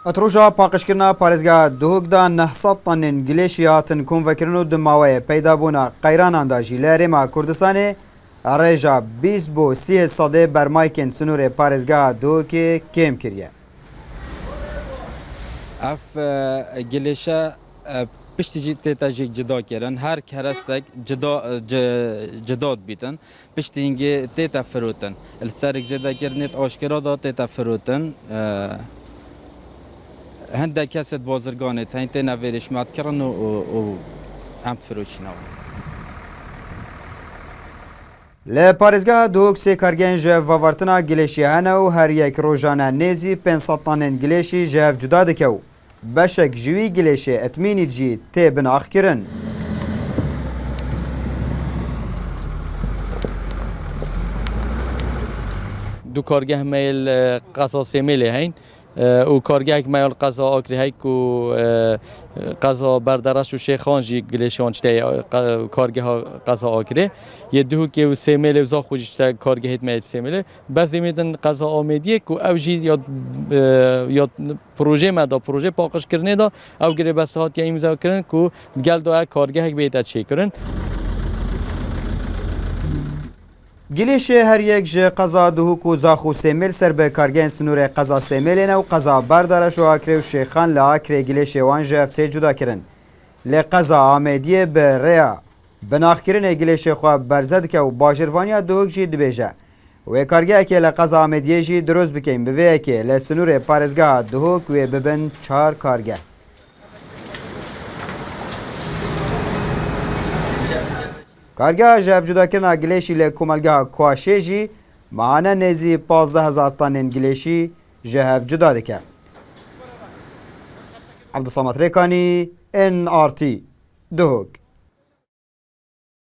اتروجا پاقشکرنا پارێزگا دووکدا 900 تەنên گلێشی هاتن کۆنڤەکردن و دماوەیە پەیدابوونا قەیراناندا ژی لە هەرێما کوردستانê ڕێژا 20 بۆ 30 سەدەی بەرمایکên سنوورê پارێزگا دووکê kêm kiriye. Ev gilêşe piştî jî têta jî cida kirin, her kerestek cida dibîtin, piştî hingê têta firotin. Li ser zêdekirinê aşkira da têta firotin. Hindek keset bazirganê tên têne vêrişmetkirin û em firoşînawan. Li parêzgeha Duhok sê kargehên ji vevartina gilêşî hene û her yek rojane nêzî 500 tanên gilêşî ji hev cuda dike û beşek ji wî gilêşê etmînî jî tê binaxkirin. دو کارگاه میل قضا سیمیلی هین و کارگاه میل قضا آکری هی کو قضا بردرش و شیخان جی گلیشان چته کارگاه قضا آکری یه دو که سیمیلی و زا خوششته کارگاه میل سیمیلی بس میدن قضا آمیدیه کو او جی یا پروژه مدا پروژه پاکش کردن دا او گری بس هات یا امضا کردن کو گل دا کارگاه بیاد چی کردن. گلێشê her yek ji qeza Duhok û Zax û Sêmêl ser bi kargehên sînorê qeza Sêmêlê ne û qeza Berdareş û Akrê û Şêxan li Akrê gilêşê wan ji hev tê cuda kirin. Lê qeza Amêdiyê bi rêya binaxkirinê gilêşê xwe berze dike û bajirvaniya Duhok jî dibêje. Wê kargehekê li qeza Amêdiyê jî diroz bikin bi vê yekê li sînorê parêzgeha Duhok wê bibin 4 kargeh. Kargeha ji hevcudakirina gilêşî lê komelgeha Kuaşê jî mehane nêzî 15,000 tanên gilêşî ji hev cuda dike. Abdusamet Rêkanî, NRT, Duhok.